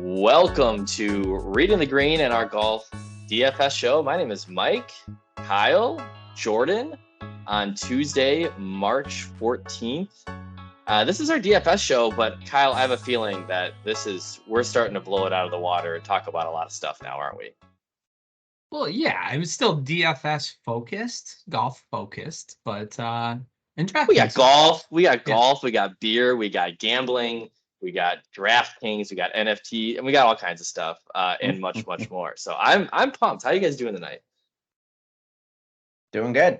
Welcome to Reading the Green and our golf DFS show. My name is Mike, Kyle, Jordan. On Tuesday, March 14th. This is our DFS show, but Kyle, I have a feeling that we're starting to blow it out of the water and talk about a lot of stuff now, aren't we? Well, yeah, I'm still DFS focused, golf focused, but we got golf, we got beer, we got gambling, we got Draftkings, we got NFT, and we got all kinds of stuff and much more. So I'm pumped. How you guys doing tonight? Doing good.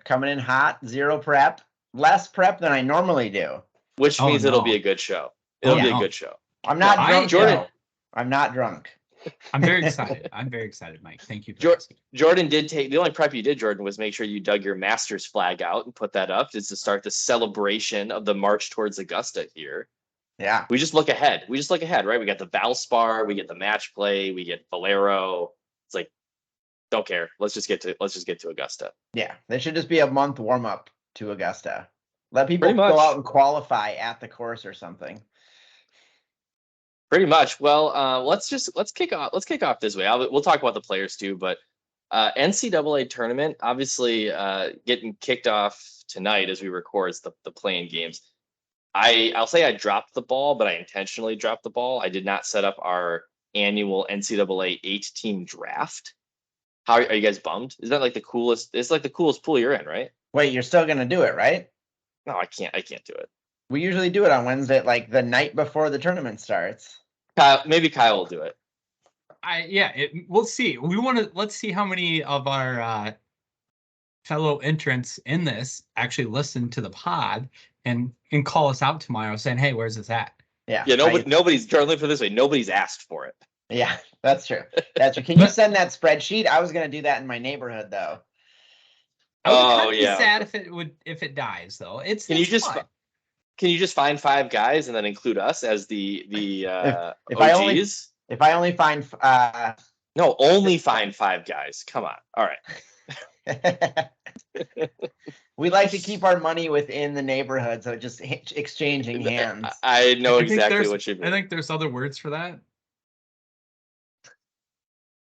Coming in hot, zero prep, less prep than I normally do. Which means it'll be a good show. It'll be a good show. I'm not drunk, Jordan. I'm not drunk. I'm very excited. Mike. Thank you. Jordan did take the only prep you did, Jordan, was make sure you dug your Masters flag out and put that up just to start the celebration of the march towards Augusta here. Yeah. We just look ahead, right? We got the Valspar, we get the match play, we get Valero. It's like, don't care. Let's just get to Augusta. Yeah. There should just be a month warm up to Augusta. Let people go out and qualify at the course or something. Pretty much. Well, let's kick off this way. We'll talk about the players too, but NCAA tournament obviously getting kicked off tonight as we record the playing games. I'll say I dropped the ball, but I intentionally dropped the ball. I did not set up our annual NCAA 8-team draft. How are you guys bummed? Is that like the coolest? It's like the coolest pool you're in, right? Wait, you're still gonna do it, right? No, I can't do it. We usually do it on Wednesday, like the night before the tournament starts. Maybe Kyle will do it. We'll see. Let's see how many of our fellow entrants in this actually listen to the pod and call us out tomorrow saying, "Hey, where's this at?" Yeah. Nobody's Jordan, for this way. Nobody's asked for it. Yeah, that's true. Can you send that spreadsheet? I was gonna do that in my neighborhood though. I would be sad if it dies though. Can you just find 5 guys and then include us as the if OGs? I only find only find 5 guys. Come on. All right. We like to keep our money within the neighborhood, so just exchanging hands. I know exactly what you mean. I think there's other words for that.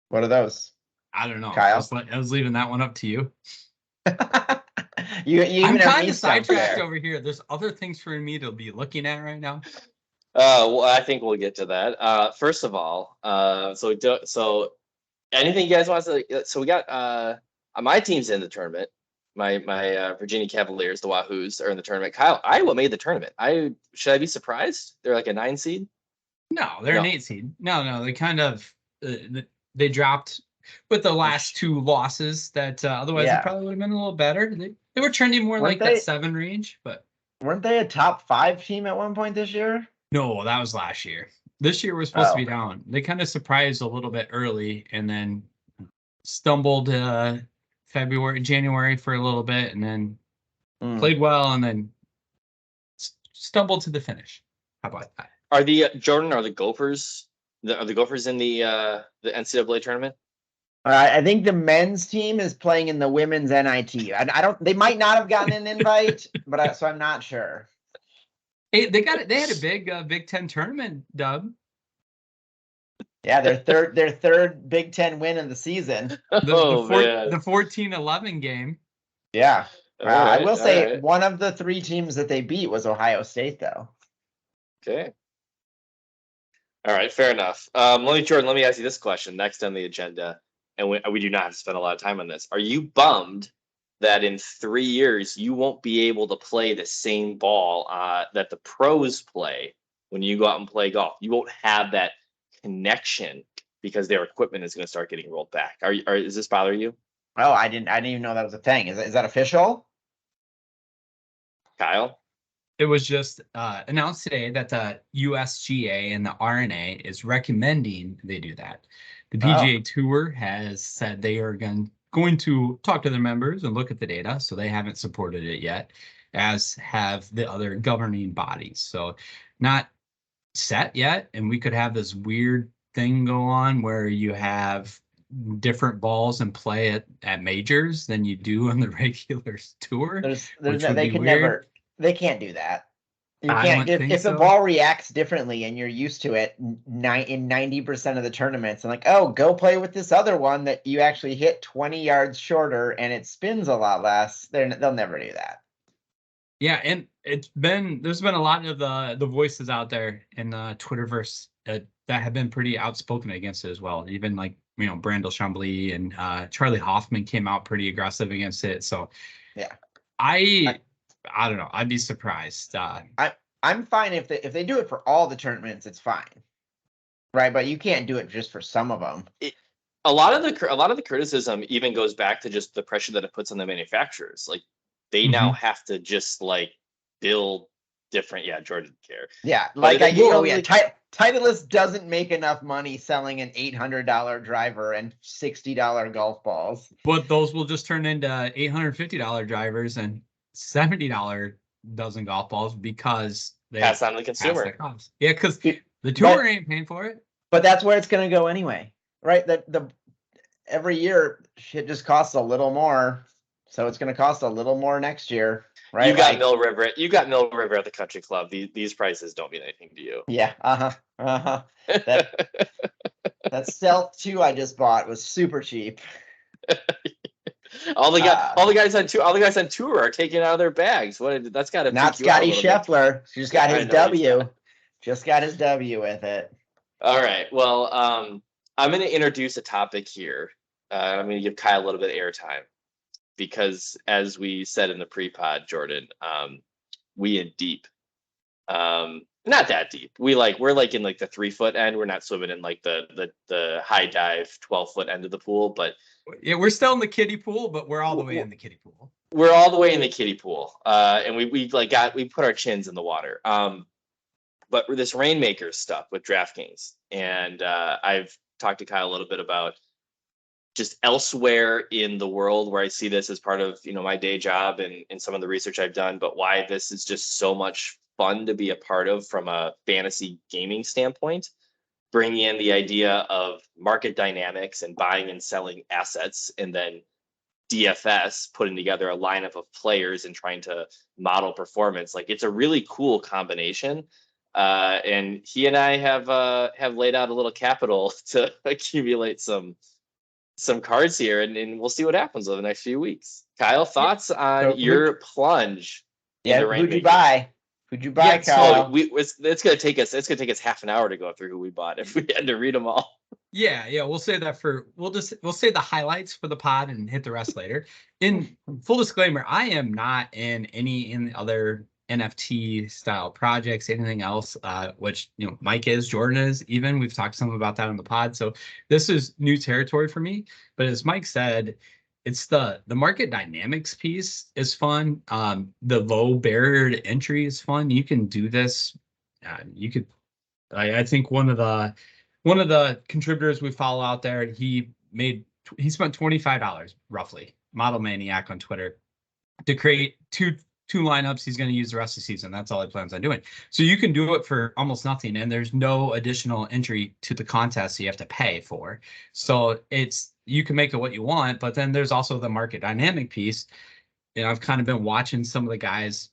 What are those? I don't know. Kyle? I was leaving that one up to you. I'm kind of sidetracked over here. There's other things for me to be looking at right now. Well, I think we'll get to that. First of all, so anything you guys want to? So we got my team's in the tournament. My Virginia Cavaliers, the Wahoos, are in the tournament. Kyle, Iowa made the tournament. Should I be surprised? They're like a 9 seed. No, they're an 8 seed. No, they kind of they dropped with the last 2 losses that otherwise it probably would have been a little better. They were trending more like that 7 range, but weren't they a top 5 team at one point this year? No, that was last year. This year was supposed to be down. They kind of surprised a little bit early and then stumbled January for a little bit and then played well and then stumbled to the finish. How about that? Are the Gophers in the NCAA tournament? I think the men's team is playing in the women's NIT. I don't. They might not have gotten an invite, but so I'm not sure. Hey, they got it. They had a big Big Ten tournament dub. Yeah, their third Big Ten win of the season. The 14-11 game. Yeah, I will say one of the 3 teams that they beat was Ohio State, though. Okay. All right, fair enough. Jordan, let me ask you this question next on the agenda. And we do not have to spend a lot of time on this. Are you bummed that in 3 years you won't be able to play the same ball that the pros play when you go out and play golf? You won't have that connection because their equipment is going to start getting rolled back. Is this bother you? Oh, I didn't even know that was a thing. Is that official? Kyle? It was just announced today that the USGA and the RNA is recommending they do that. The PGA Tour has said they are going to talk to their members and look at the data, so they haven't supported it yet, as have the other governing bodies. So not set yet, and we could have this weird thing go on where you have different balls and play at majors than you do on the regular tour. They can't do that. You I can't wouldn't think if the so. ball reacts differently and you're used to it in 90% of the tournaments. And like, oh, go play with this other one that you actually hit 20 yards shorter and it spins a lot less. They'll never do that. Yeah, and there's been a lot of the voices out there in the Twitterverse that have been pretty outspoken against it as well. Even like Brandel Chambly and Charlie Hoffman came out pretty aggressive against it. So yeah, I don't know. I'd be surprised. I'm fine if they do it for all the tournaments, it's fine, right? But you can't do it just for some of them. A lot of the criticism even goes back to just the pressure that it puts on the manufacturers. Like they now have to just like build different. Yeah, Jordan didn't care. Yeah, But Titleist doesn't make enough money selling an $800 driver and $60 golf balls. But those will just turn into $850 drivers and $70 dozen golf balls because they Pass on to the consumer. Yeah, because the tour ain't paying for it. But that's where it's going to go anyway, right? That every year shit just costs a little more, so it's going to cost a little more next year, right? You got Mill River. You got Mill River at the country club. These prices don't mean anything to you. Yeah. That Stealth 2 I just bought was super cheap. all the guys on tour are taking it out of their bags. That's got to not Scotty Scheffler. Just got his W. Just got his W with it. All right. Well, I'm going to introduce a topic here. I'm going to give Kyle a little bit of airtime because, as we said in the pre-pod, Jordan, we in deep. Not that deep. We're like in like the 3-foot end. We're not swimming in like the high dive 12-foot end of the pool, but yeah, we're still in the kiddie pool, but we're all the way in the kiddie pool. We're all the way in the kiddie pool, and we put our chins in the water. But this Reignmakers stuff with DraftKings, and I've talked to Kyle a little bit about just elsewhere in the world where I see this as part of my day job and some of the research I've done, but why this is just so much fun to be a part of from a fantasy gaming standpoint, bringing in the idea of market dynamics and buying and selling assets, and then DFS putting together a lineup of players and trying to model performance. Like, it's a really cool combination. And he and I have laid out a little capital to accumulate some cards here, and we'll see what happens over the next few weeks. Kyle, thoughts on your plunge? Yeah, who'd you buy? Who'd you buy, Kyle? It's gonna take us half an hour to go through who we bought if we had to read them all. Yeah, we'll say that we'll say the highlights for the pod and hit the rest later. In full disclaimer, I am not in any other NFT style projects, anything else, which Mike is, Jordan is, even we've talked some about that on the pod. So this is new territory for me. But as Mike said, it's the market dynamics piece is fun. The low barrier to entry is fun. You can do this. I think one of the contributors we follow out there, he spent $25 roughly, Model Maniac on Twitter, to create two lineups he's going to use the rest of the season. That's all he plans on doing. So you can do it for almost nothing, and there's no additional entry to the contest you have to pay for. So you can make it what you want, but then there's also the market dynamic piece. I've kind of been watching some of the guys,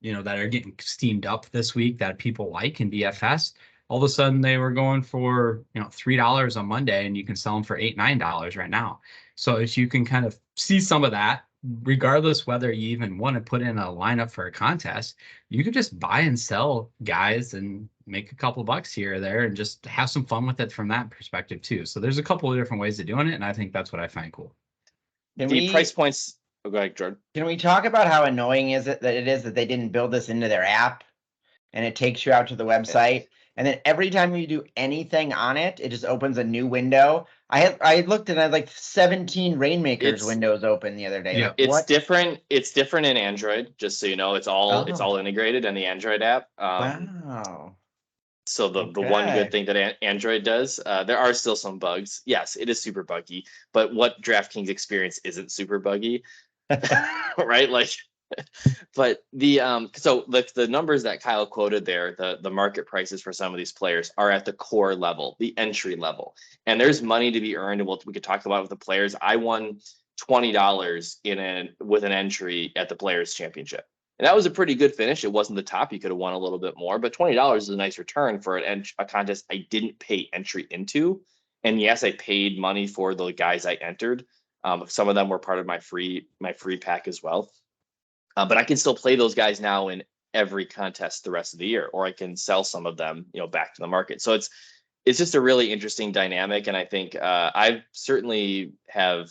that are getting steamed up this week that people like in DFS. All of a sudden they were going for, $3 on Monday, and you can sell them for $8, $9 right now. So if you can kind of see some of that, regardless whether you even want to put in a lineup for a contest, you could just buy and sell guys and make a couple bucks here or there and just have some fun with it from that perspective too. So there's a couple of different ways of doing it, and I think that's what I find cool. Price points. Oh, go ahead, Jordan. Can we talk about how annoying it is that they didn't build this into their app and it takes you out to the website? And then every time you do anything on it, it just opens a new window. I looked and I had like 17 Reignmakers windows open the other day. Yeah, like, it's different. It's different in Android, just so you know. It's all integrated in the Android app. Wow. So the one good thing that Android does, there are still some bugs. Yes, it is super buggy, but what DraftKings experience isn't super buggy, right? Like, but the numbers that Kyle quoted there, the market prices for some of these players are at the core level, the entry level, and there's money to be earned. And we could talk about with the players. I won $20 with an entry at the Players Championship. And that was a pretty good finish. It wasn't the top. You could have won a little bit more, but $20 is a nice return for a contest I didn't pay entry into. And yes, I paid money for the guys I entered. Some of them were part of my free pack as well. But I can still play those guys now in every contest the rest of the year, or I can sell some of them, back to the market. So it's just a really interesting dynamic. And I think I certainly have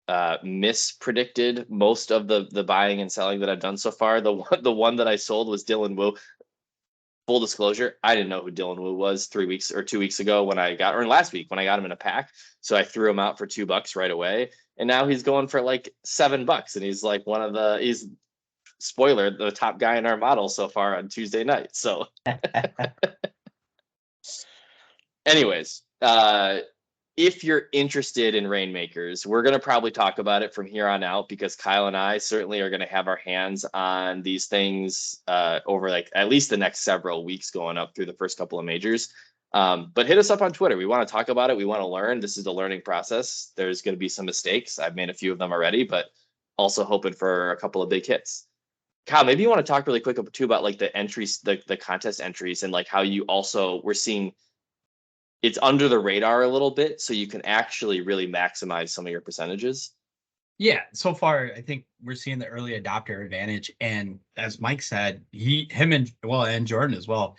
mispredicted most of the buying and selling that I've done so far. The one that I sold was Dylan Wu. Full disclosure, I didn't know who Dylan Wu was 2 weeks ago or last week when I got him in a pack. So I threw him out for $2 right away. And now he's going for like $7. And he's like he's spoiler, the top guy in our model so far on Tuesday night. So anyways, if you're interested in Reignmakers, we're going to probably talk about it from here on out, because Kyle and I certainly are going to have our hands on these things over like at least the next several weeks going up through the first couple of majors. But hit us up on Twitter. We want to talk about it. We want to learn. This is the learning process. There's going to be some mistakes. I've made a few of them already, but also hoping for a couple of big hits. Kyle, maybe you want to talk really quick too about like the entries, the contest entries, and like how we're seeing it's under the radar a little bit, so you can actually really maximize some of your percentages. Yeah, so far I think we're seeing the early adopter advantage, and as Mike said, and Jordan as well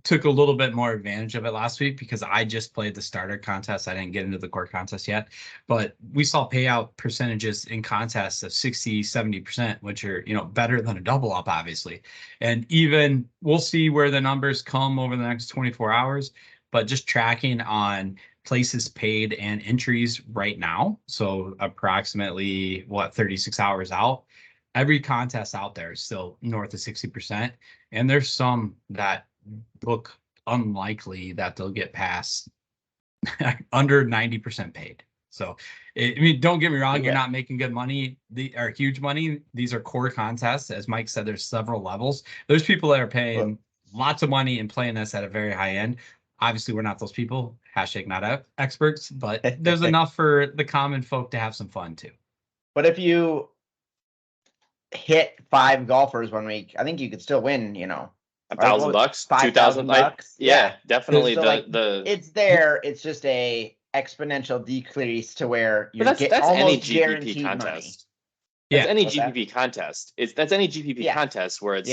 took a little bit more advantage of it last week, because I just played the starter contest. I didn't get into the core contest yet, but we saw payout percentages in contests of 60-70%, which are better than a double up, obviously. And even we'll see where the numbers come over the next 24 hours. But just tracking on places paid and entries right now, so approximately 36 hours out, every contest out there is still north of 60%, and there's some that look unlikely that they'll get past under 90% paid. So don't get me wrong, you're not making good money or huge money. These are core contests. As Mike said, there's several levels. There's people that are paying lots of money and playing this at a very high end. Obviously, we're not those people, #not experts, but there's enough for the common folk to have some fun too. But if you hit 5 golfers 1 week, I think you could still win, $1,000, $2,000. Yeah, definitely. So it's there. It's just a exponential decrease to where you're that's almost any GPP guaranteed contest. money. That's any GPP contest. That's any GPP contest where it's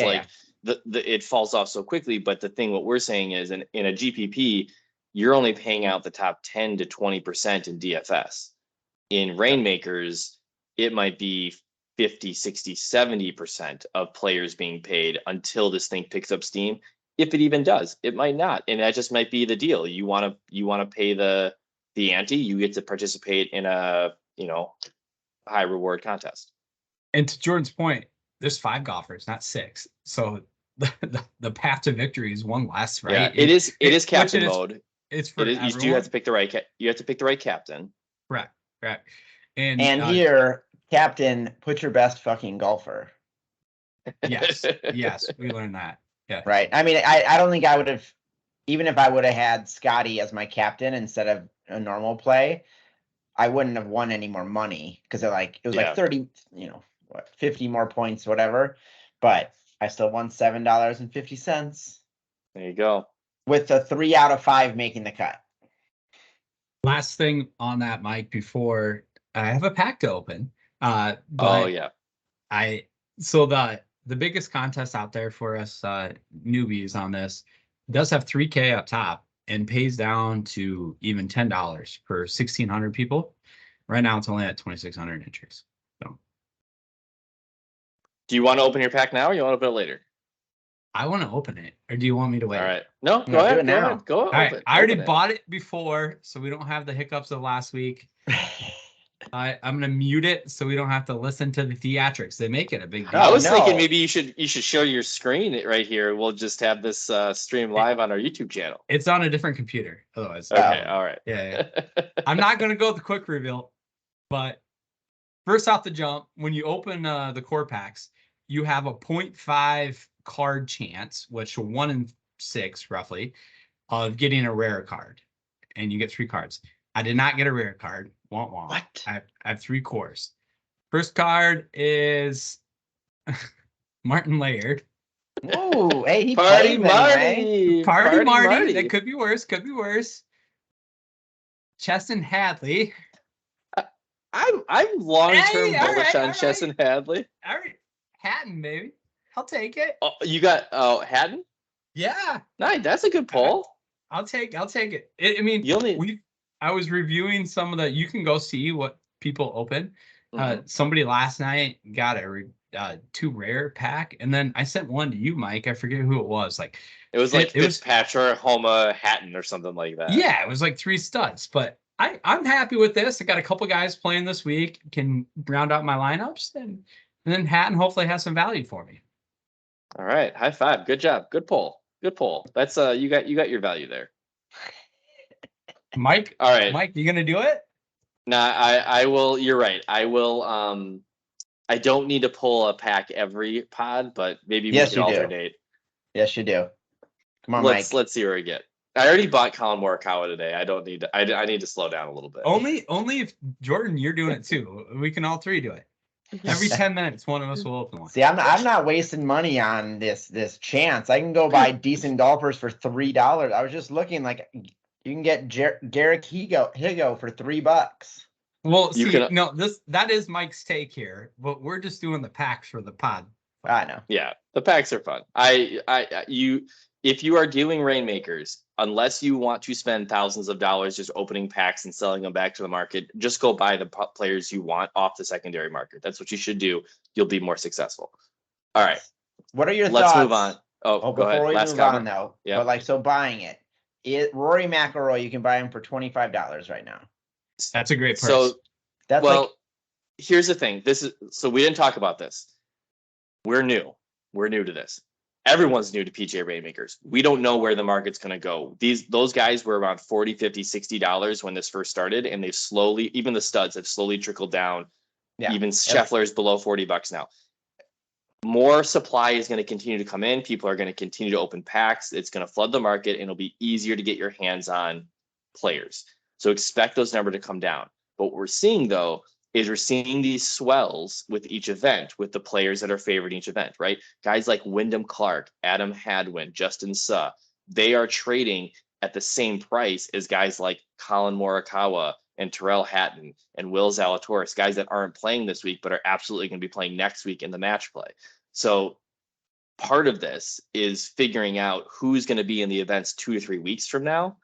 it falls off so quickly. But the thing, what we're saying is, in a GPP, you're only paying out the top 10 to 20% in DFS. In Reignmakers, it might be 50, 60, 70% of players being paid until this thing picks up steam. If it even does, it might not. And that just might be the deal. You want to pay the ante, you get to participate in a, high reward contest. And to Jordan's point, there's 5 golfers, not 6. So the path to victory is one less, right? Yeah, it is captain mode. It's for everyone. You do have to pick the right. You have to pick the right captain. Correct. And here, captain, put your best fucking golfer. Yes, we learned that. Yeah. Right. I mean, I don't think I would have, even if I would have had Scotty as my captain instead of a normal play, I wouldn't have won any more money, because it was like 30, 50 more points, whatever. But I still won $7.50. There you go. With the 3 out of 5 making the cut. Last thing on that, Mike, before I have a pack to open. So the biggest contest out there for us newbies on this does have 3K up top and pays down to even $10 per 1,600 people. Right now, it's only at 2,600 entries. So, do you want to open your pack now, or you want to open it later? I want to open it, or do you want me to wait? All right. No, go ahead. Go. All right. I already bought it before, so we don't have the hiccups of last week. I'm gonna mute it so we don't have to listen to the theatrics. They make it a big deal. I was thinking maybe you should show your screen right here. We'll just have this stream live on our YouTube channel. It's on a different computer, otherwise. Okay. All right. Yeah. I'm not gonna go with the quick reveal, but first off the jump, when you open the core packs, you have a 0.5 card chance, which 1 in 6 roughly, of getting a rare card, and you get 3 cards. I did not get a rare card. What? I have 3 cores. First card is Martin Laird. Ooh, hey, he Party plays anyway. Marty. Party Marty. That could be worse. Could be worse. Cheston Hadley. I'm long-term Hey, all bullish right, on all Chesson Hadley. All right. Hatton, baby. I'll take it. Oh, you got Haddon? Yeah. Nice, that's a good poll. I'll take it. I mean, You only I was reviewing some of the. You can go see what people open. Somebody last night got a 2 rare pack, and then I sent one to you, Mike. I forget who it was. Like it was like Fitzpatrick, Homa, Hatton, or something like that. Yeah, it was like 3 studs. But I'm happy with this. I got a couple guys playing this week. Can round out my lineups, and then Hatton hopefully has some value for me. All right, high five. Good job. Good poll. Good poll. That's you got your value there. Mike. All right, Mike, you gonna do it? Nah, I will. You're right. I will. I don't need to pull a pack every pod, but maybe we can alternate. Yes, you do. Come on, Mike. Mike. Let's see where we get. I already bought Colin Morikawa today. I don't need to. I need to slow down a little bit. Only if Jordan, you're doing it too. We can all 3 do it. Every 10 minutes, one of us will open one. See, I'm not wasting money on this chance. I can go buy decent golfers for $3. I was just looking like you can get Garrick Higo for $3. Well, that is Mike's take here, but we're just doing the packs for the pod. I know. Yeah, the packs are fun. If you are doing Rainmakers, unless you want to spend thousands of dollars just opening packs and selling them back to the market, just go buy the players you want off the secondary market. That's what you should do. You'll be more successful. All right. What are your thoughts? Let's move on. Go before ahead. we Last move comment. on, though, Yeah. but so buying it, Rory McIlroy, you can buy him for $25 right now. That's a great price. So that's here's the thing. We didn't talk about this. We're new to this. Everyone's new to PGA Rainmakers. We don't know where the market's going to go. Those guys were around $40, $50, $60 when this first started, and they've slowly, even the studs have slowly trickled down. Yeah. Even Scheffler's below $40 now. More supply is going to continue to come in. People are going to continue to open packs. It's going to flood the market, and it'll be easier to get your hands on players. So expect those numbers to come down. But what we're seeing, though, is we're seeing these swells with each event, with the players that are favored in each event, right? Guys like Wyndham Clark, Adam Hadwin, Justin Suh, they are trading at the same price as guys like Colin Morikawa and Tyrrell Hatton and Will Zalatoris, guys that aren't playing this week, but are absolutely going to be playing next week in the match play. So part of this is figuring out who's going to be in the events 2 to 3 weeks from now,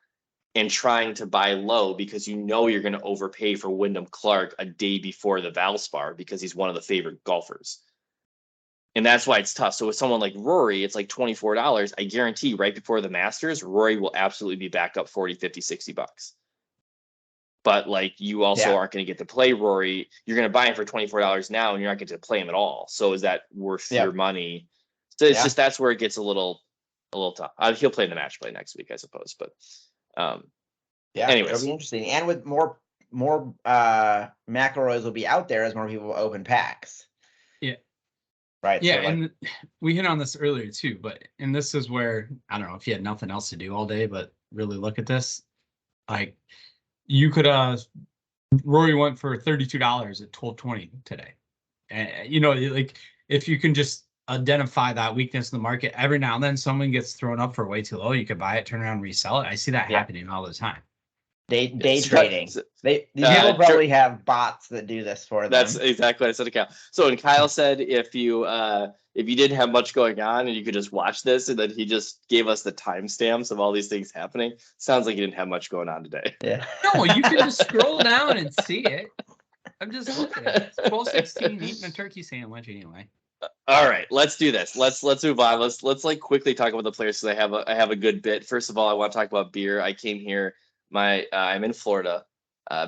and trying to buy low because you're going to overpay for Wyndham Clark a day before the Valspar because he's one of the favorite golfers. And that's why it's tough. So with someone like Rory, it's like $24. I guarantee right before the Masters, Rory will absolutely be back up 40, 50, $60. But you also aren't going to get to play Rory. You're going to buy him for $24 now, and you're not going to play him at all. So is that worth your money? So it's just, that's where it gets a little tough. He'll play in the match play next week, I suppose. But anyways, it'll be interesting. And with more McIlroys will be out there as more people open packs. Yeah. Right. Yeah, and we hit on this earlier too, and this is where, I don't know if you had nothing else to do all day, but really look at this. You could Rory went for $32 at 12.20 today. And if you can just identify that weakness in the market, every now and then someone gets thrown up for way too low, you could buy it, turn around, resell it. I see that happening all the time. Day trading. These people probably have bots that do this for them. That's exactly what I said to Kyle. So when Kyle said if you didn't have much going on and you could just watch this, and then he just gave us the timestamps of all these things happening, sounds like he didn't have much going on today. Yeah. No, you can just scroll down and see it. I'm just looking at it. It's 12:16 eating a turkey sandwich anyway. All right, let's do this. Let's move on. Let's quickly talk about the players because I have a good bit. First of all, I want to talk about beer. I came here. I'm in Florida,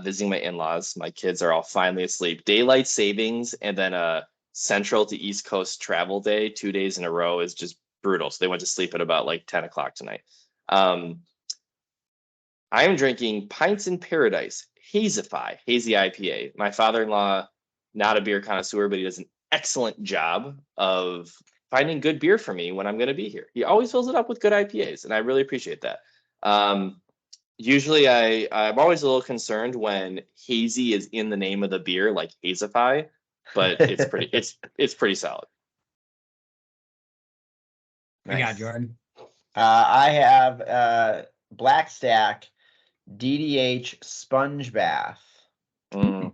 visiting my in-laws. My kids are all finally asleep. Daylight savings and then a Central to East Coast travel day, 2 days in a row, is just brutal. So they went to sleep at about 10 o'clock tonight. I am drinking Pints in Paradise Hazify hazy IPA. My father-in-law, not a beer connoisseur, but he does an excellent job of finding good beer for me when I'm going to be here. He always fills it up with good IPAs, and I really appreciate that. Usually I'm always a little concerned when hazy is in the name of the beer, like Hazify, but it's pretty solid. I got Nice. Jordan. I have BlackStack DDH Sponge Bath. I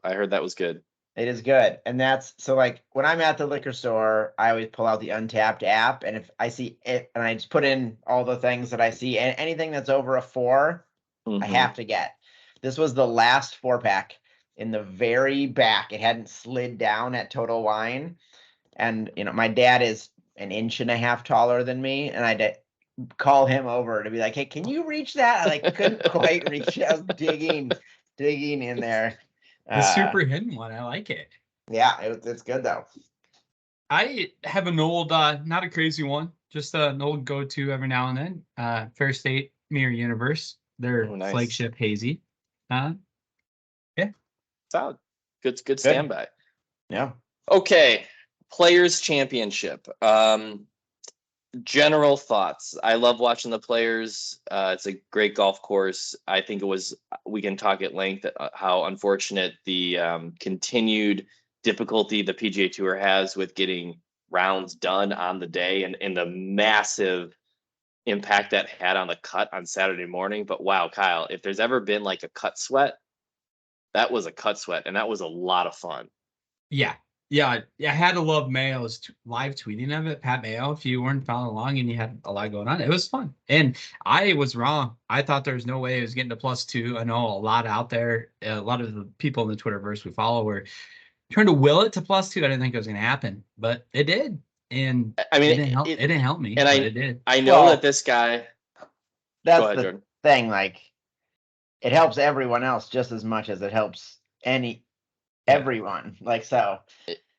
heard that was good. It is good. And that's so like when I'm at the liquor store, I always pull out the Untapped app. And if I see it and I just put in all the things that I see, and anything that's over a 4, I have to get. This was the last 4-pack in the very back. It hadn't slid down at Total Wine. And, my dad is an inch and a half taller than me. And I call him over to be like, hey, can you reach that? I couldn't quite reach it. I was digging in there. The super hidden one. I like it. Yeah, it's good though. I have an old, not a crazy one, just an old go-to every now and then. Fair State Mirror Universe, their flagship hazy. Yeah. Solid. Good standby. Yeah. Okay. Players Championship. General thoughts. I love watching the Players. It's a great golf course. I think we can talk at length how unfortunate the continued difficulty the PGA Tour has with getting rounds done on the day and the massive impact that had on the cut on Saturday morning. But wow, Kyle, if there's ever been like a cut sweat, that was a cut sweat, and that was a lot of fun. Yeah. Yeah, I had to love Mayo's live tweeting of it. Pat Mayo, if you weren't following along and you had a lot going on, it was fun. And I was wrong. I thought there was no way it was getting to +2. I know a lot out there, a lot of the people in the Twitterverse we follow were trying to will it to +2. I didn't think it was going to happen, but it did. And I mean, it didn't help me, and but it did. I know that this guy. That's Go ahead, the Jordan. thing. Like, it helps everyone else just as much as it helps everyone. Like, so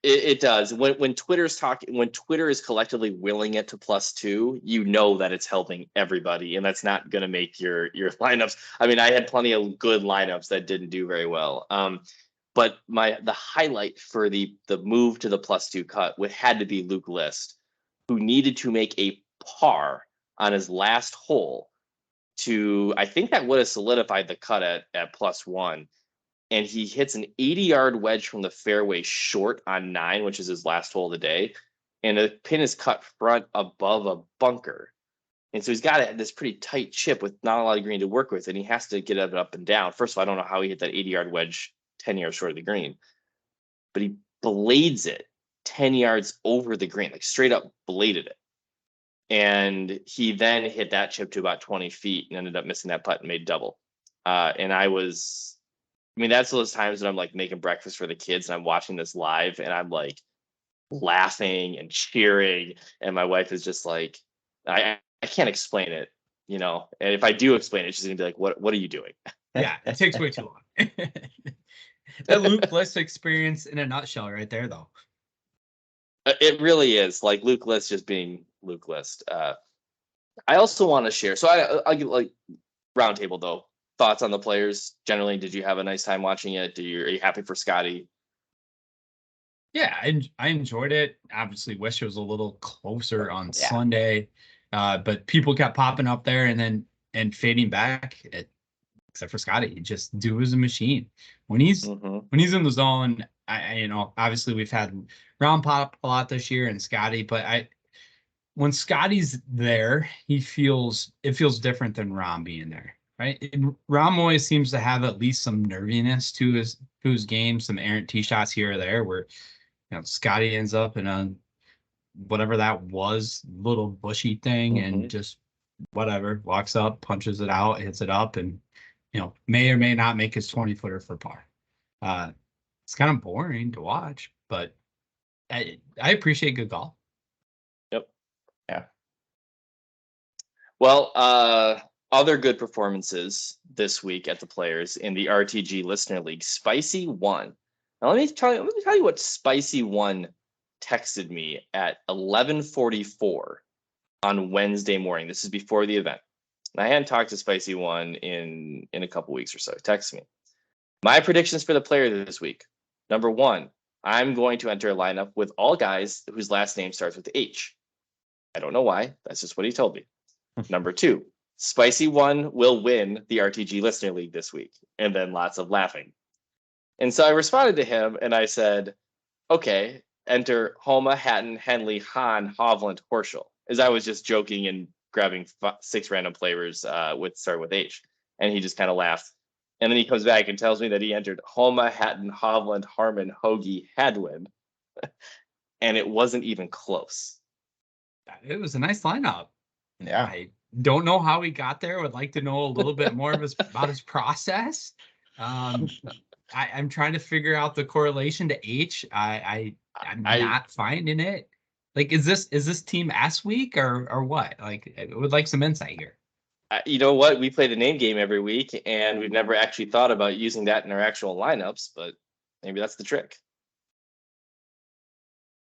it does. When Twitter's talking, when Twitter is collectively willing it to +2, you know that it's helping everybody, and that's not going to make your lineups. I mean, I had plenty of good lineups that didn't do very well. But the highlight for the move to the +2 cut had to be Luke List, who needed to make a par on his last hole I think that would have solidified the cut at +1. And he hits an 80-yard wedge from the fairway short on 9, which is his last hole of the day. And the pin is cut front above a bunker. And so he's got this pretty tight chip with not a lot of green to work with, and he has to get it up and down. First of all, I don't know how he hit that 80-yard wedge 10 yards short of the green. But he blades it 10 yards over the green, like straight up bladed it. And he then hit that chip to about 20 feet and ended up missing that putt and made double. That's those times when I'm like making breakfast for the kids and I'm watching this live and I'm like laughing and cheering. And my wife is just like, I can't explain it, And if I do explain it, she's gonna be like, what are you doing? Yeah, it takes way too long. That Luke List experience in a nutshell right there, though. It really is like Luke List just being Luke List. I also want to share. So I'll give like roundtable though. Thoughts on the Players generally? Did you have a nice time watching it? Are you happy for Scotty? Yeah, I enjoyed it. Obviously, wish it was a little closer on Sunday, but people kept popping up there and fading back. Except for Scotty, he just was a machine when he's in the zone. Obviously we've had Round Pop a lot this year and Scotty, but when Scotty's there, it feels different than Rom being there. Right, Rom always seems to have at least some nerviness to his game, some errant tee shots here or there. Where Scotty ends up in a whatever that was, little bushy thing, and just whatever walks up, punches it out, hits it up, and may or may not make his 20-footer for par. It's kind of boring to watch, but I appreciate good golf. Yep. Yeah. Well, other good performances this week at the Players in the RTG Listener League. Spicy won. Now let me tell you what Spicy won texted me at 11:44 on Wednesday morning. This is before the event. And I hadn't talked to Spicy One in a couple weeks or so. He texted me. My predictions for the Player this week. Number 1, I'm going to enter a lineup with all guys whose last name starts with H. I don't know why. That's just what he told me. Number 2, Spicy One will win the RTG Listener League this week. And then lots of laughing. And so I responded to him and I said, okay, enter Homa, Hatton, Henley, Hahn, Hovland, Horschel. as I was just joking and grabbing 6 random players starting with H. And he just kind of laughed. And then he comes back and tells me that he entered Homa, Hatton, Hovland, Harmon, Hoagie, Hadwin. And it wasn't even close. It was a nice lineup. Yeah. I don't know how he got there. Would like to know a little bit more about his process. I'm trying to figure out the correlation to H. I'm not finding it. Like, is this team S week or what? Like, I would like some insight here. You know what? We play the name game every week, and we've never actually thought about using that in our actual lineups, but maybe that's the trick.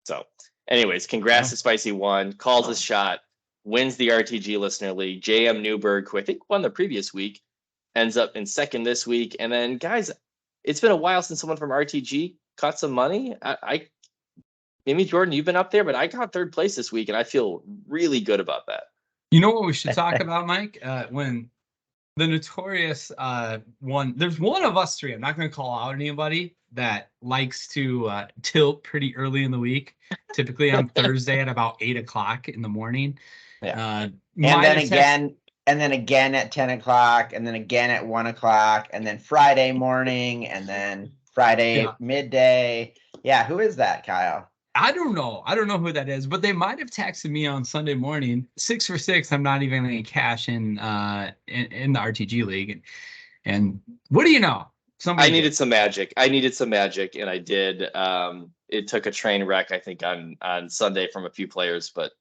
So, anyways, congrats to Spicy One. Calls his shot, wins the RTG Listener League. JM Newberg, who I think won the previous week, ends up in second this week. And then, guys, it's been a while since someone from RTG caught some money. I maybe Jordan, you've been up there, but I got third place this week, and I feel really good about that. You know what we should talk about, Mike? When the notorious one, there's one of us three, I'm not going to call out anybody, that likes to tilt pretty early in the week, typically on Thursday at about 8 o'clock in the morning. Yeah. And then again at 10 o'clock, and then again at 1 o'clock, and then Friday morning, and then Friday midday. Yeah, who is that, Kyle? I don't know. I don't know who that is, but they might have texted me on Sunday morning, 6 for 6. I'm not even going to cash in the RTG league. And what do you know? I needed some magic, and I did. It took a train wreck, I think, on Sunday from a few players, but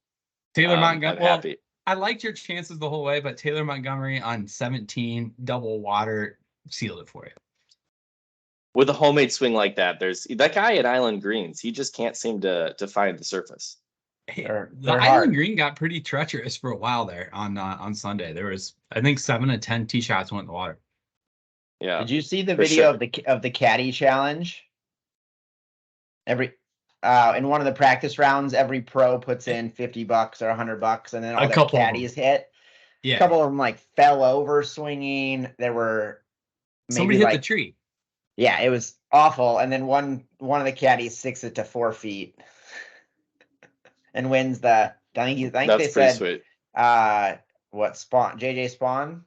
Taylor Montgomery. I'm happy. I liked your chances the whole way, but Taylor Montgomery on 17 double water sealed it for you. With a homemade swing like that, there's that guy at Island Greens. He just can't seem to find the surface. The Island Green got pretty treacherous for a while there on Sunday. There was, I think, 7 of 10 tee shots went in the water. Yeah. Did you see the video of the caddy challenge? In one of the practice rounds, every pro puts in $50 or $100, and then all the caddies hit. Yeah. A couple of them like fell over swinging. There were somebody hit the tree. Yeah, it was awful. And then one of the caddies sticks it to 4 feet and wins the. I think they said sweet. What Spawn JJ Spawn,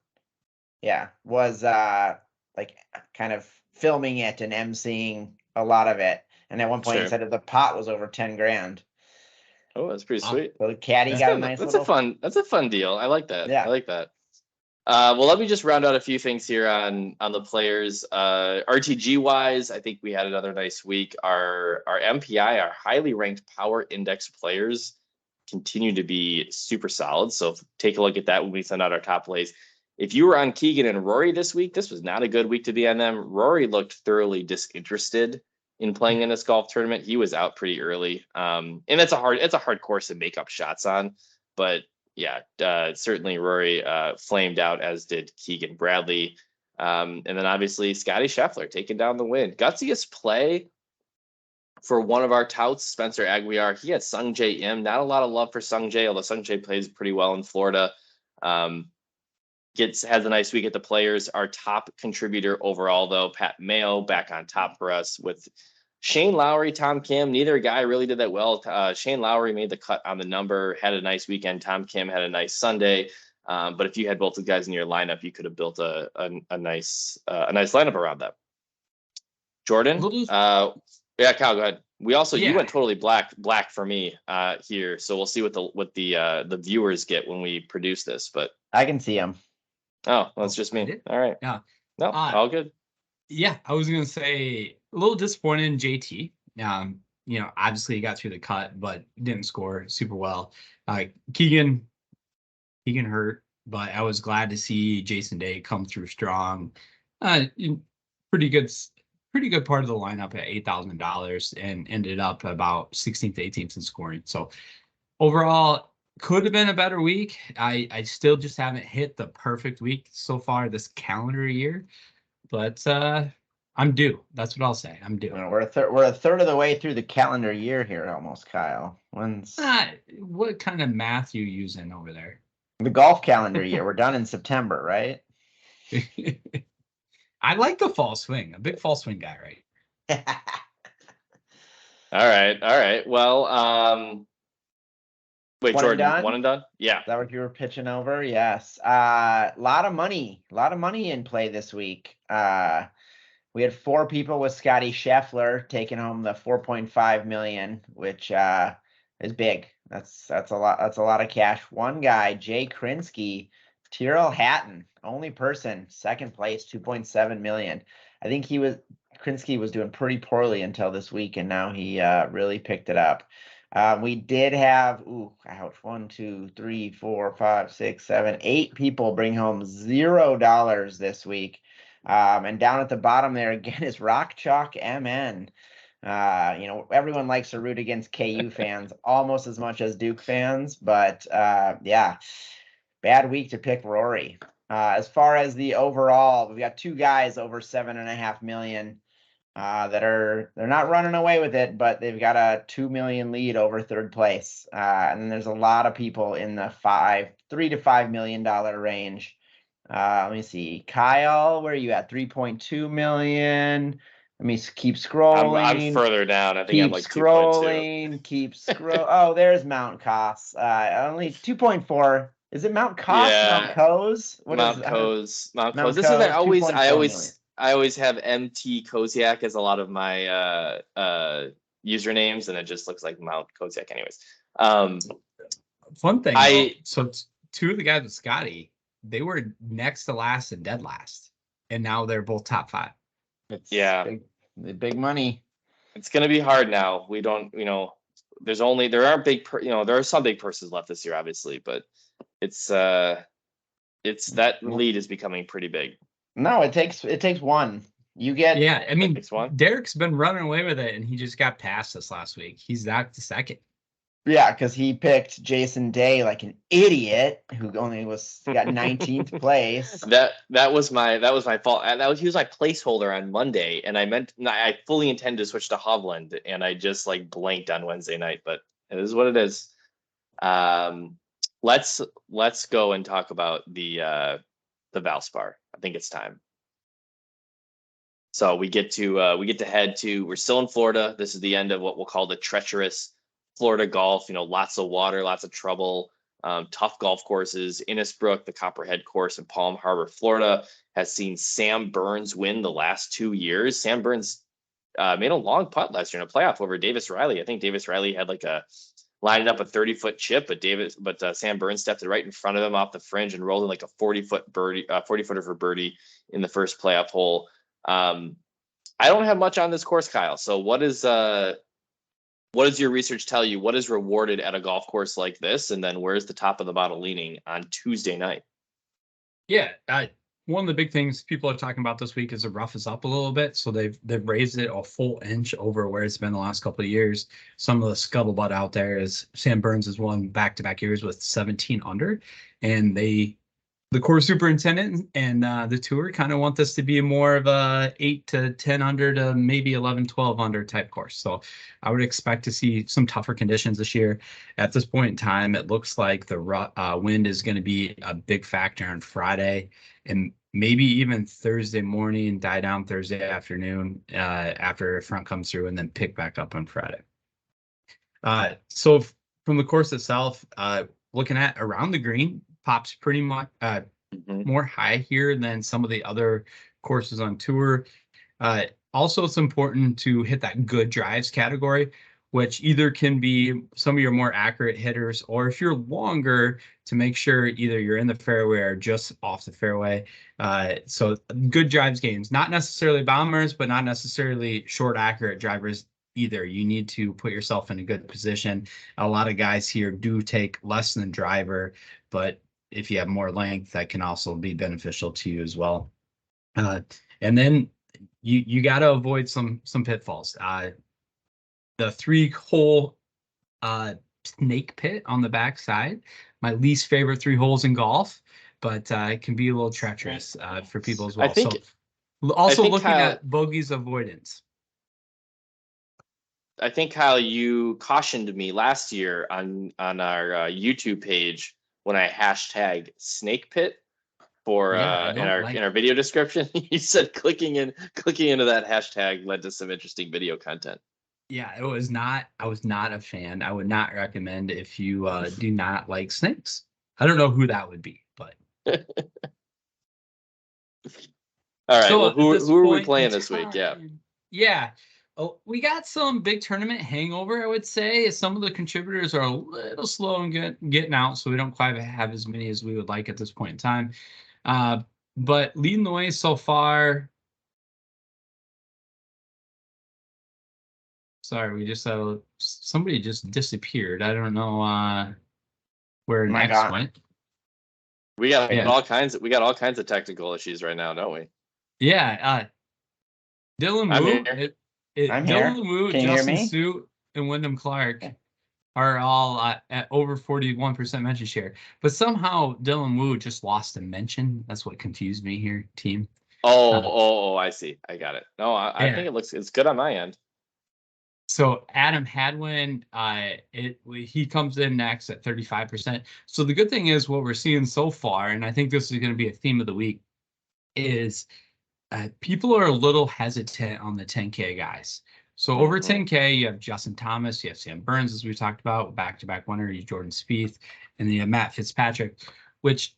yeah, was like kind of filming it and emceeing a lot of it. And at one point he said that the pot was over 10 grand. Oh, that's pretty sweet. So the caddy got a nice. That's a fun deal. I like that. Yeah. I like that. Well, let me just round out a few things here on the players. RTG wise, I think we had another nice week. Our MPI, our highly ranked power index players, continue to be super solid. So take a look at that when we send out our top plays. If you were on Keegan and Rory this week, this was not a good week to be on them. Rory looked thoroughly disinterested in playing in this golf tournament. He was out pretty early, and it's a hard course to make up shots on, but. Yeah, certainly Rory flamed out, as did Keegan Bradley. And then obviously Scotty Scheffler taking down the win. Gutsiest play for one of our touts, Spencer Aguiar. He had Sung Jae Im. Not a lot of love for Sung Jae, although Sung Jae plays pretty well in Florida. Has a nice week at the Players. Our top contributor overall, though, Pat Mayo, back on top for us with Shane Lowry, Tom Kim. Neither guy really did that well. Shane Lowry made the cut on the number, had a nice weekend. Tom Kim had a nice Sunday. But if you had both the guys in your lineup, you could have built a nice lineup around them. Jordan, Kyle, go ahead. We also you went totally black for me here, so we'll see what the viewers get when we produce this. But I can see them. Oh, well, it's just me. All right. Yeah. No, all good. Yeah, I was gonna say a little disappointed in JT. Obviously he got through the cut, but didn't score super well. Keegan hurt, but I was glad to see Jason Day come through strong. Pretty good part of the lineup at $8,000 and ended up about 16th, 18th in scoring. So overall, could have been a better week. I still just haven't hit the perfect week so far this calendar year. But I'm due. That's what I'll say. I'm due. We're a third of the way through the calendar year here, almost, Kyle. What kind of math you using over there? The golf calendar year. We're done in September, right? I like the fall swing. A big fall swing guy, right? All right. Well, Wait, One and Jordan, done? one and done? Yeah. Is that what you were pitching over? Yes. Lot of money in play this week. We had 4 people with Scotty Scheffler taking home the 4.5 million, which is big. That's a lot. That's a lot of cash. One guy, Jay Krinsky, Tyrrell Hatton, only person, second place, 2.7 million. I think Krinsky was doing pretty poorly until this week, and now he really picked it up. We did have, ouch, 1, 2, 3, 4, 5, 6, 7, 8 people bring home $0 this week. And down at the bottom there again is Rock Chalk MN. Everyone likes to root against KU fans almost as much as Duke fans, but yeah, bad week to pick Rory. As far as the overall, we've got 2 guys over 7.5 million. They're not running away with it, but they've got a 2 million lead over third place. And then there's a lot of people in the $3 to $5 million range. Let me see, Kyle, where are you at? 3.2 million. Let me keep scrolling. I'm further down. I think I'm like 2.2. Keep scroll. Oh, there's Mount Cos. Only 2.4. Is it Mount Cos? Yeah. Mount Coes? Mount Coes. Mount Mount Coes. This is Coes, I always have MT Koziak as a lot of my usernames, and it just looks like Mount Koziak anyways. Fun thing, so 2 of the guys with Scotty, they were next to last and dead last, and now they're both top 5. Big money. It's gonna be hard now. We don't, there are some big purses left this year, obviously, but it's that lead is becoming pretty big. No, it takes one. You get I mean, Derek's been running away with it, and he just got past this last week. He's back to second. Yeah, because he picked Jason Day like an idiot who only got 19th place. That was my fault. He was my placeholder on Monday, and I fully intended to switch to Hovland, and I just blanked on Wednesday night. But it is what it is. Let's go and talk about the Valspar. I think it's time. So we get to head to. We're still in Florida. This is the end of what we'll call the treacherous Florida golf. Lots of water, lots of trouble, tough golf courses. Innisbrook, the Copperhead course in Palm Harbor, Florida, has seen Sam Burns win the last 2 years. Sam Burns made a long putt last year in a playoff over Davis Riley. I think Davis Riley had lined up a 30-foot chip, but Sam Burns stepped it right in front of him off the fringe and rolled in like a 40-footer for birdie in the first playoff hole. I don't have much on this course, Kyle. So what does your research tell you? What is rewarded at a golf course like this? And then where's the top of the bottle leaning on Tuesday night? Yeah, one of the big things people are talking about this week is the rough is up a little bit. So they've raised it a full inch over where it's been the last couple of years. Some of the scuttlebutt out there is Sam Burns has won back-to-back years with 17 under, and the course superintendent and the tour kind of want this to be more of a 8 to 10 under to maybe 11, 12 under type course. So I would expect to see some tougher conditions this year. At this point in time, it looks like the wind is going to be a big factor on Friday and maybe even Thursday morning, die down Thursday afternoon after a front comes through, and then pick back up on Friday. So from the course itself, looking at around the green, pops pretty much more high here than some of the other courses on tour. Also, it's important to hit that good drives category, which either can be some of your more accurate hitters, or if you're longer, to make sure either you're in the fairway or just off the fairway. So good drives games, not necessarily bombers, but not necessarily short accurate drivers either. You need to put yourself in a good position. A lot of guys here do take less than driver, but if you have more length, that can also be beneficial to you as well. And then you got to avoid some pitfalls. The 3-hole snake pit on the backside, my least favorite 3 holes in golf, but it can be a little treacherous for people as well. Looking at bogeys avoidance. I think, Kyle, you cautioned me last year on our YouTube page when I hashtagged snake pit for in our video description. You said clicking into that hashtag led to some interesting video content. Yeah, it was not. I was not a fan. I would not recommend if you do not like snakes. I don't know who that would be, but All right. so Well, at who this who are we point in playing this week? Yeah. time, yeah. Oh, we got some big tournament hangover, I would say. Some of the contributors are a little slow in getting out, so we don't quite have as many as we would like at this point in time. But leading the way so far. Sorry, we just somebody just disappeared. I don't know where Oh my next God. went. We got Yeah. all kinds of technical issues right now, don't we? Yeah, Dylan I'm Wu, here. I'm here. Dylan Wu, Can you hear Justin me? Sue, and Wyndham Clark Okay. are all at over 41% mention share. But somehow Dylan Wu just lost a mention. That's what confused me here, team. Oh, I see. I got it. No, I think it's good on my end. So Adam Hadwin, he comes in next at 35%. So the good thing is what we're seeing so far, and I think this is going to be a theme of the week, is people are a little hesitant on the 10K guys. So over 10K, you have Justin Thomas, you have Sam Burns, as we talked about, back-to-back winner, you Jordan Spieth, and then you have Matt Fitzpatrick, which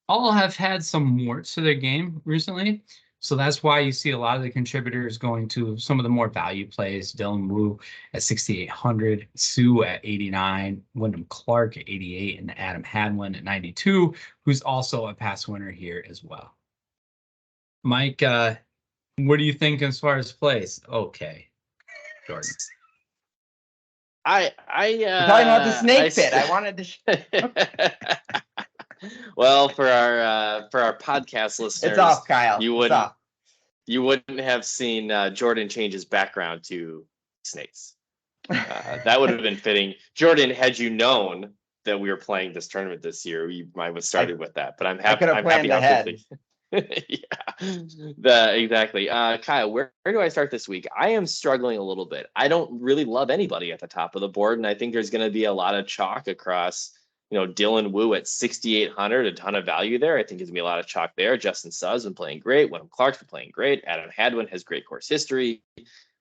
all have had some warts to their game recently. So that's why you see a lot of the contributors going to some of the more value plays. Dylan Wu at 6,800, Sue at 89, Wyndham Clark at 88, and Adam Hadwin at 92, who's also a past winner here as well. Mike, what do you think as far as plays? Okay, Jordan. We're talking about the snake pit. I wanted to. Well, for our podcast listeners, It's off, Kyle. You wouldn't have seen Jordan change his background to snakes. That would have been fitting. Jordan, had you known that we were playing this tournament this year, you might have started with that. But I'm happy. I'm happy how quickly. Yeah, exactly. Kyle, where do I start this week? I am struggling a little bit. I don't really love anybody at the top of the board, and I think there's going to be a lot of chalk across. Dylan Wu at 6,800, a ton of value there. I think there's going to be a lot of chalk there. Justin Suh's been playing great. Wyndham Clark's been playing great. Adam Hadwin has great course history.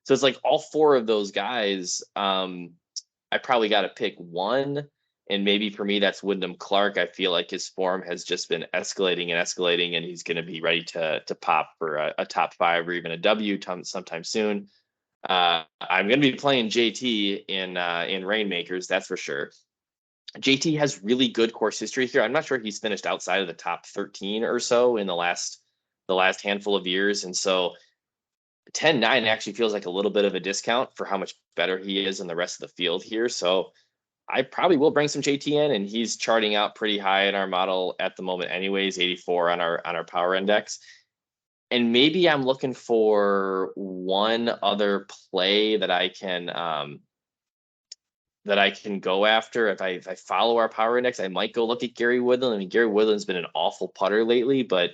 So it's like all four of those guys. I probably got to pick one. And maybe for me, that's Wyndham Clark. I feel like his form has just been escalating, and he's going to be ready to pop for a top 5 or even a W sometime soon. I'm going to be playing JT in Reignmakers, that's for sure. JT has really good course history here. I'm not sure he's finished outside of the top 13 or so in the last handful of years. And so 10-9 actually feels like a little bit of a discount for how much better he is in the rest of the field here. So I probably will bring some JT in, and he's charting out pretty high in our model at the moment anyways, 84 on our power index. And maybe I'm looking for one other play that I can go after. If I follow our power index, I might go look at Gary Woodland. I mean, Gary Woodland's been an awful putter lately, but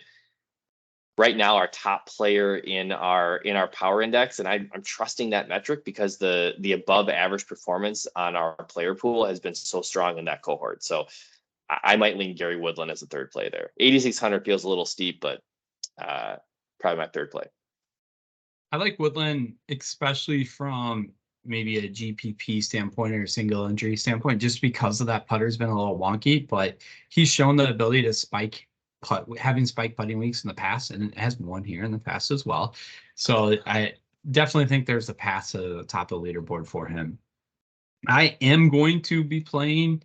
right now our top player in our power index, and I'm trusting that metric because the above average performance on our player pool has been so strong in that cohort. So I might lean Gary Woodland as a third play there. 8,600 feels a little steep, but probably my third play. I like Woodland, especially from maybe a GPP standpoint or a single injury standpoint, just because of that putter's been a little wonky, but he's shown the ability to spike putt, having spike putting weeks in the past, and it has won here in the past as well. So I definitely think there's a path to the top of the leaderboard for him. I am going to be playing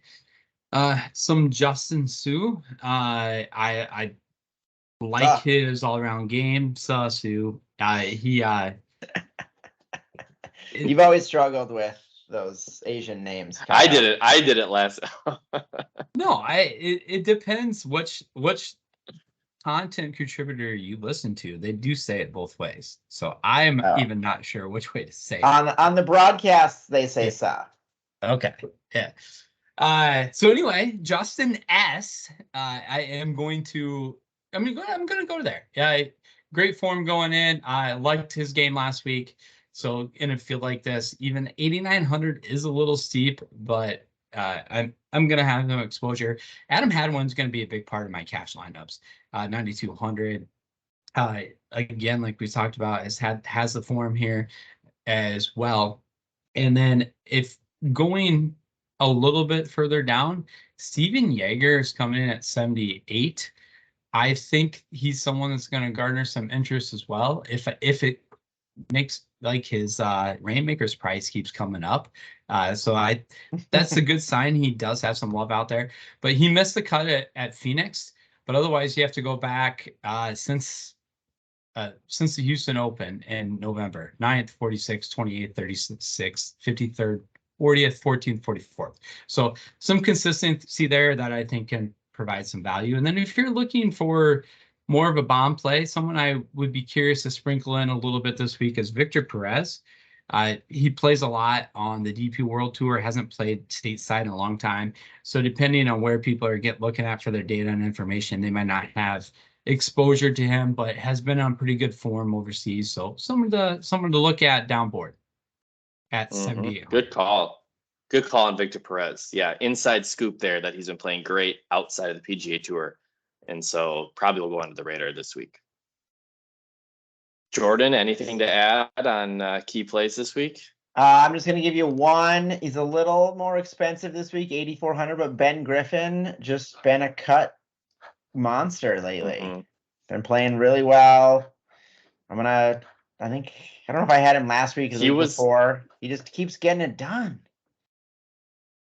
some Justin Sue. I like his all-around game. Sue. You've always struggled with those Asian names, Kyle. I did it last. No, it depends which content contributor you listen to. They do say it both ways. So I'm even not sure which way to say it. On the broadcasts, they say Sa. Okay. Yeah. So anyway, Justin S. I'm going to go there. Yeah, great form going in. I liked his game last week. So in a field like this, even 8,900 is a little steep, but I'm gonna have no exposure. Adam Hadwin's gonna be a big part of my cash lineups. 9,200. Again, like we talked about, has the form here as well. And then if going a little bit further down, Steven Jaeger is coming in at 78. I think he's someone that's going to garner some interest as well. If it makes like his Rainmakers price keeps coming up. That's a good sign. He does have some love out there, but he missed the cut at Phoenix. But otherwise, you have to go back since the Houston Open in November, 9th, 46th, 28th, 36th, 53rd, 40th, 14th, 44th. So some consistency there that I think can provide some value. And then if you're looking for more of a bomb play, someone I would be curious to sprinkle in a little bit this week is Victor Perez. He plays a lot on the DP World Tour, hasn't played stateside in a long time. So depending on where people are looking at for their data and information, they might not have exposure to him, but has been on pretty good form overseas. So someone to look at down board at 78. Good call. Good call on Victor Perez. Yeah, inside scoop there that he's been playing great outside of the PGA Tour. And so probably will go under the radar this week. Jordan, anything to add on key plays this week? I'm just going to give you one. He's a little more expensive this week, 8,400, but Ben Griffin just been a cut monster lately. Been playing really well. I don't know if I had him last week or the week before. He just keeps getting it done.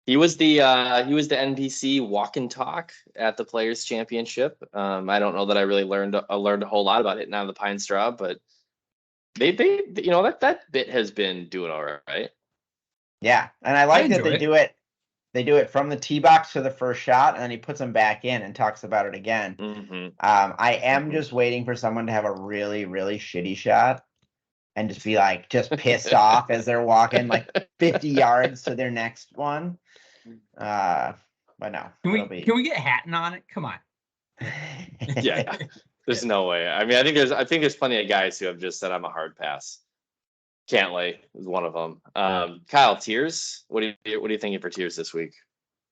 He was the NPC walk and talk at the Players Championship. I don't know that I really learned a whole lot about hitting out of the pine straw, but they that bit has been doing all right. Yeah, and I like that they do it. They do it from the tee box to the first shot, and then he puts them back in and talks about it again. I am just waiting for someone to have a really, really shitty shot and just be like, just pissed off as they're walking like 50 yards to their next one. But no. Can we get Hatton on it? Come on. Yeah. There's no way. I mean, I think there's plenty of guys who have just said I'm a hard pass. Cantlay is one of them. Kyle, tiers. What are you thinking for tiers this week?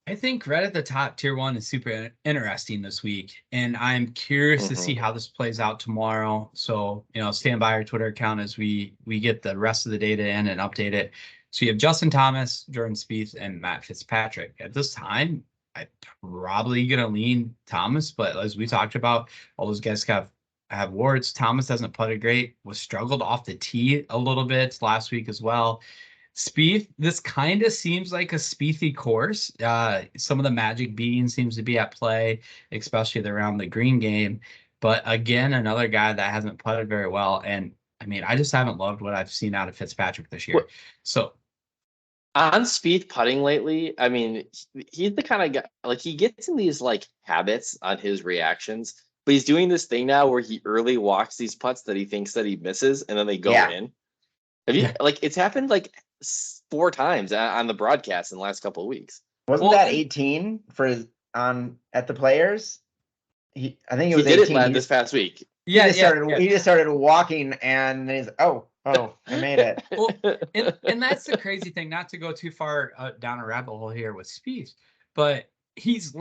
I think right at the top, tier 1 is super interesting this week, and I'm curious to see how this plays out tomorrow. So, stand by our Twitter account as we get the rest of the data in and update it. So you have Justin Thomas, Jordan Spieth, and Matt Fitzpatrick. At this time, I'm probably gonna lean Thomas, but as we talked about, all those guys have warts. Thomas hasn't putted great, was struggled off the tee a little bit last week as well. Spieth, this kind of seems like a Spiethy course. Some of the magic beating seems to be at play, especially around the green game. But again, another guy that hasn't putted very well. And I mean, I just haven't loved what I've seen out of Fitzpatrick this year. So on Spieth putting lately, I mean, he's the kind of guy, like, he gets in these like habits on his reactions, but he's doing this thing now where he early walks these putts that he thinks that he misses, and then they go in. Have you like, it's happened like 4 times on the broadcast in the last couple of weeks. Wasn't that 18 at the Players? I think it was 18. He did it this past week. He just started walking, and he's I made it. Well, and that's the crazy thing. Not to go too far down a rabbit hole here with Spieth, but he's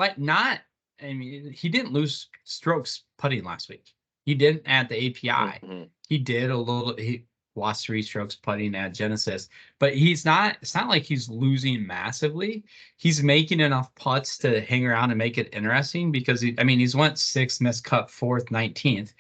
he didn't lose strokes putting last week. He didn't at the API. He did a little. He lost 3 strokes putting at Genesis, but it's not like he's losing massively. He's making enough putts to hang around and make it interesting, because he's went 6th, missed cut 4th, 19th,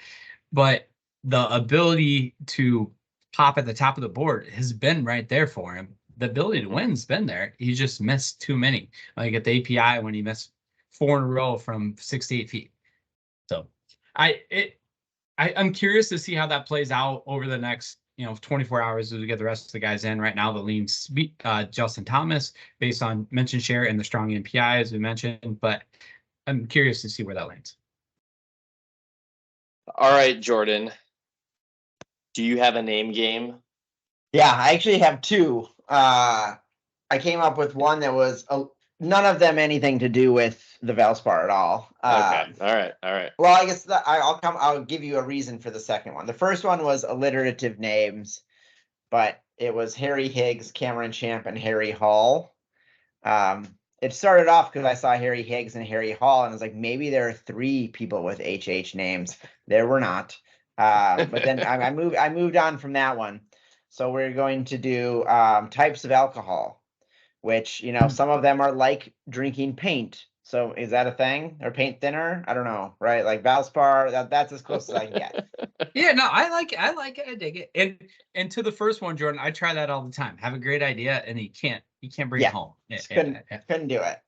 but the ability to pop at the top of the board has been right there for him. The ability to win's been there. He just missed too many, like at the API when he missed 4 in a row from 6 to 8 feet. So I'm curious to see how that plays out over the next 24 hours as we get the rest of the guys in. Right now, the lean Justin Thomas based on mention share and the strong NPI, as we mentioned, but I'm curious to see where that lands. All right, Jordan, do you have a name game? Yeah, I actually have 2. I came up with one that was none of them anything to do with the Valspar at all. Okay. All right. Well, I guess I'll give you a reason for the second one. The first one was alliterative names, but it was Harry Higgs, Cameron Champ, and Harry Hall. It started off because I saw Harry Higgs and Harry Hall, and I was like, maybe there are 3 people with HH names. There were not. But then I moved on from that one. So we're going to do types of alcohol, which, some of them are like drinking paint. So is that a thing? Or paint thinner? I don't know, right? Like Valspar, that's as close as I can get. Yeah, no, I like it. I dig it. And to the first one, Jordan, I try that all the time. Have a great idea, and you can't bring it Yeah, home. Yeah, couldn't do it.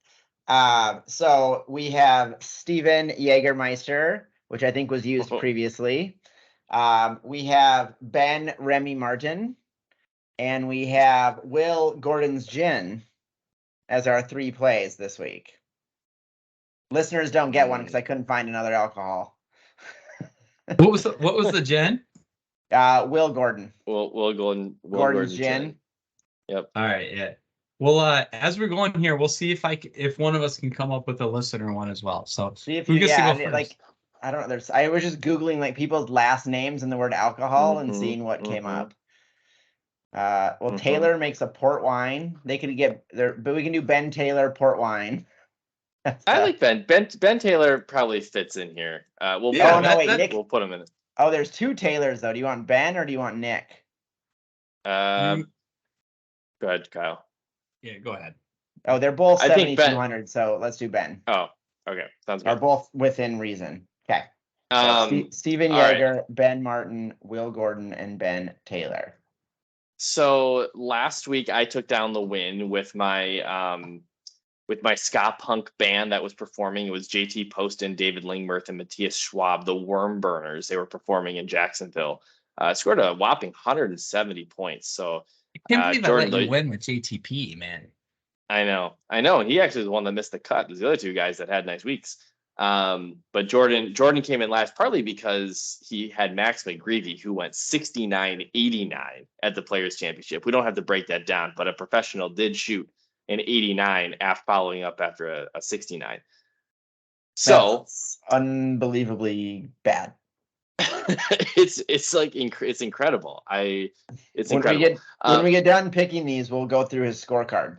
So we have Steven Jagermeister, which I think was used previously. We have Ben Remy Martin, and we have Will Gordon's Gin as our 3 plays this week. Listeners don't get one because I couldn't find another alcohol. What was the gin? Will Gordon. Will Gordon's Gin. Yep. All right, yeah. Well, as we're going here, we'll see if one of us can come up with a listener one as well. So see if who you gets to go first? like I don't know. I was just Googling like people's last names and the word alcohol and seeing what came up. Taylor makes a port wine. They could get there, but we can do Ben Taylor port wine. I like Ben. Ben Taylor probably fits in here. We'll Nick. We'll put him in. Oh, there's 2 Taylors though. Do you want Ben or do you want Nick? Go ahead, Kyle. Yeah, go ahead. Oh, they're both 7,200. So let's do Ben. Oh, okay, sounds good. Are both within reason. Okay. Steven Yeager, right. Ben Martin, Will Gordon, and Ben Taylor. So last week I took down the win with my ska punk band that was performing. It was JT Poston, David Lingmerth, and Matthias Schwab, the Worm Burners. They were performing in Jacksonville. Scored a whopping 170 points. So I can't believe Jordan, I let you win with JTP, man. I know. And he actually was the one that missed the cut. There's the other 2 guys that had nice weeks. But Jordan came in last partly because he had Max McGreevy, who went 69-89 at the Players Championship. We don't have to break that down, but a professional did shoot an 89 after following up after a 69. So that's unbelievably bad. it's incredible. Incredible. When we get done picking these, we'll go through his scorecard.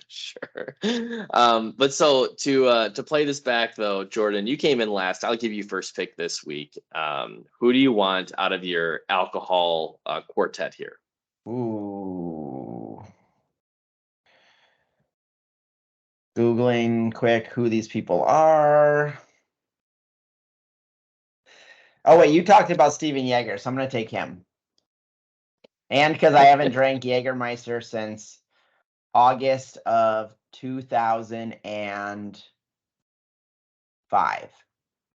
Sure. But so to play this back though, Jordan, you came in last. I'll give you first pick this week. Who do you want out of your alcohol quartet here? Ooh. Googling quick who these people are. Oh wait, you talked about Steven Yeager, so I'm gonna take him. And because I haven't drank Jagermeister since August of 2005.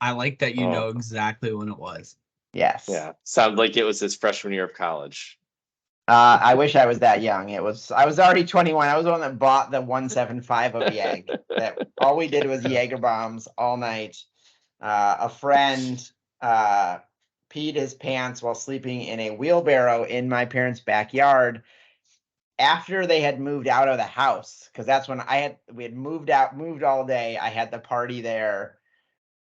I like that you know exactly when it was. Yes. Yeah. Sounded like it was his freshman year of college. I wish I was that young. I was already 21. I was the one that bought the 175 of Yag. That all we did was Jagerbombs all night. A friend peed his pants while sleeping in a wheelbarrow in my parents' backyard after they had moved out of the house, because that's when we had moved all day. I had the party there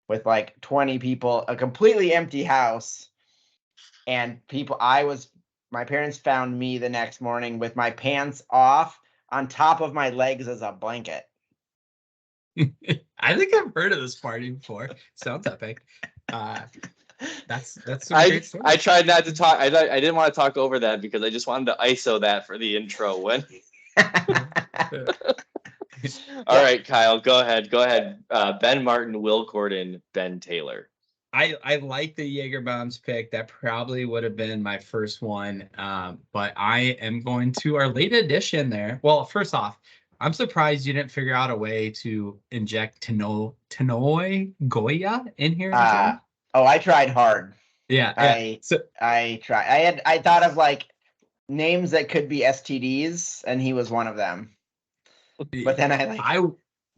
with like 20 people, a completely empty house, and my parents found me the next morning with my pants off on top of my legs as a blanket. I think I've heard of this party before. Sounds epic. That's a great story. I tried not to talk. I didn't want to talk over that because I just wanted to ISO that for the intro. When. All right, Kyle, go ahead. Ben Martin, Will Gordon, Ben Taylor. I like the Jagerbombs pick. That probably would have been my first one. But I am going to our late edition there. Well, first off, I'm surprised you didn't figure out a way to inject Tanoi Goya in here. I tried hard. Yeah. I tried. I thought of like names that could be STDs, and he was one of them. But then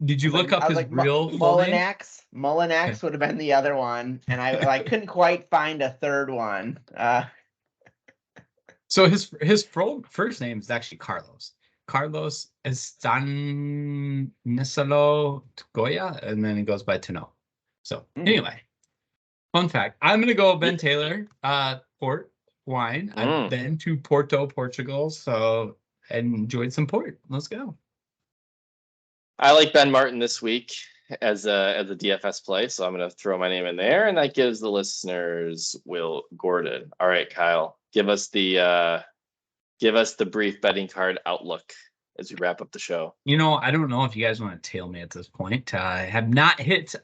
did you look up his real Mullinax? Mullinax would have been the other one, and I couldn't quite find a third one. So his first name is actually Carlos. Carlos Estanisolo Goya, and then he goes by Tano. So anyway, fun fact. I'm gonna go Ben Taylor, port wine. I've been to Porto, Portugal, so I enjoyed some port. Let's go. I like Ben Martin this week as a DFS play, so I'm going to throw my name in there, and that gives the listeners Will Gordon. All right, Kyle, give us the brief betting card outlook as we wrap up the show. I don't know if you guys want to tail me at this point. I have not hit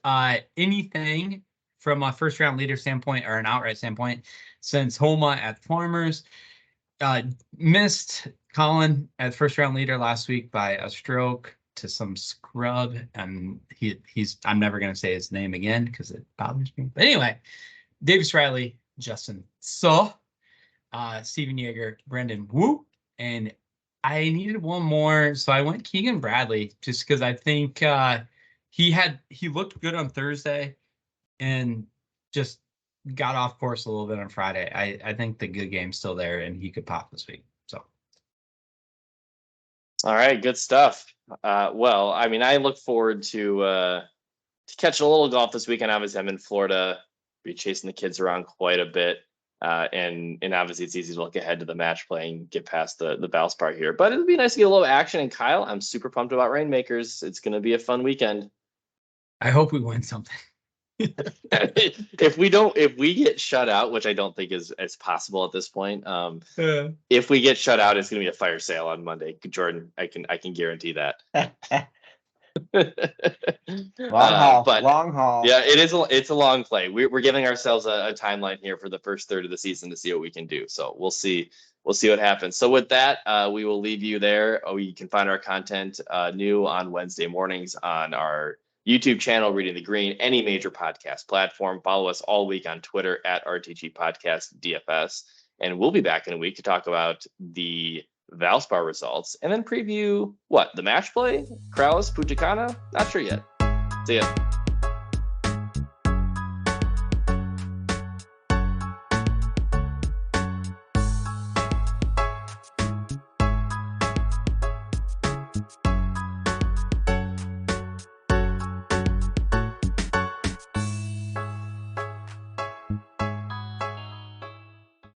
anything from a first round leader standpoint or an outright standpoint since Homa at Farmers. Missed Colin at first round leader last week by a stroke to some scrub, and he's I'm never gonna say his name again because it bothers me. But anyway, Davis Riley, Justin Steven Yeager, Brendan Wu, and I needed one more, so I went Keegan Bradley just because I think he looked good on Thursday and just got off course a little bit on Friday. I think the good game's still there and he could pop this week. So, all right, good stuff. Well, I mean, I look forward to catching a little golf this weekend. Obviously, I'm in Florida, be chasing the kids around quite a bit. And obviously it's easy to look ahead to the match play and get past the Valspar here. But it'd be nice to get a little action. And Kyle, I'm super pumped about Reignmakers. It's going to be a fun weekend. I hope we win something. If we get shut out, which I don't think is possible at this point. If we get shut out, it's going to be a fire sale on Monday. Jordan, I can guarantee that. Long haul. Yeah, it's a long play. We're giving ourselves a timeline here for the first third of the season to see what we can do. So we'll see what happens. So with that, we will leave you there. You can find our content new on Wednesday mornings on our YouTube channel, Reading the Green, any major podcast platform. Follow us all week on Twitter at RTG Podcast DFS, and we'll be back in a week to talk about the Valspar results and then preview the match play, Kraus, Fujikana. Not sure yet. See ya.